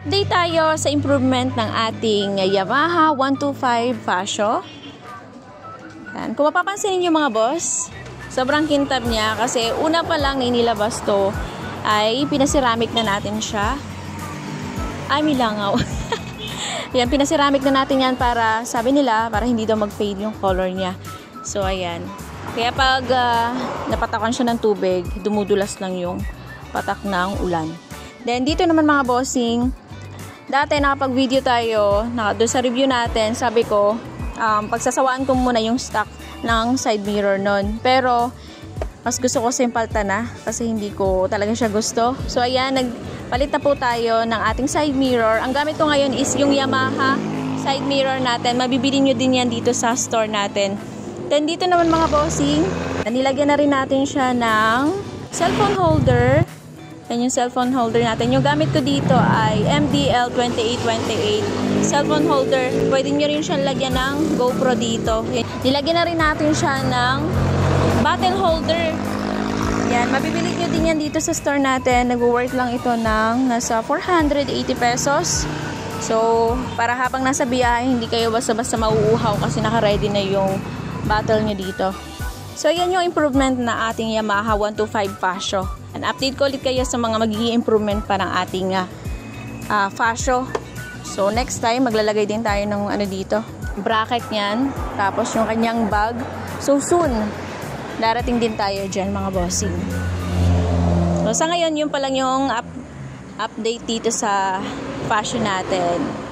Update tayo sa improvement ng ating Yamaha 125 Fascio. Yan. Kung mapapansin niyo mga boss, sobrang kintab niya kasi una pa lang na inilabas to ay pinasiramik na natin siya. Ay, milangaw. Yan, pinasiramik na natin yan para, sabi nila, para hindi daw mag-fade yung color niya. So, ayan. Kaya pag napatakan siya ng tubig, dumudulas lang yung patak ng ulan. Then, dito naman mga bossing, dati nakapag-video tayo, doon sa review natin, sabi ko, pagsasawaan ko muna yung stock ng side mirror nun. Pero, mas gusto ko simpalta na kasi hindi ko talaga siya gusto. So, ayan, nagpalit na po tayo ng ating side mirror. Ang gamit ko ngayon is yung Yamaha side mirror natin. Mabibili nyo din yan dito sa store natin. Then, dito naman mga bossing, nilagyan na rin natin siya ng cellphone holder. Yan yung cellphone holder natin. Yung gamit ko dito ay MDL2828 cellphone holder. Pwede nyo rin siyang lagyan ng GoPro dito. Nilagyan na rin natin siya ng bottle holder. Yan, mabibili nyo din yan dito sa store natin. Nag-worth lang ito ng nasa 480 pesos. So, para habang nasa biyahe, hindi kayo basta-basta mauuhaw kasi naka-ready na yung bottle nyo dito. So, yan yung improvement na ating Yamaha 125 Fascio. And update ko ulit kayo sa mga magiging improvement pa ng ating Fascio. So, next time, maglalagay din tayo ng ano dito, bracket niyan. Tapos, yung kanyang bag. So, soon, darating din tayo dyan, mga bossing. So, sa ngayon, yun pa lang yung update dito sa Fascio natin.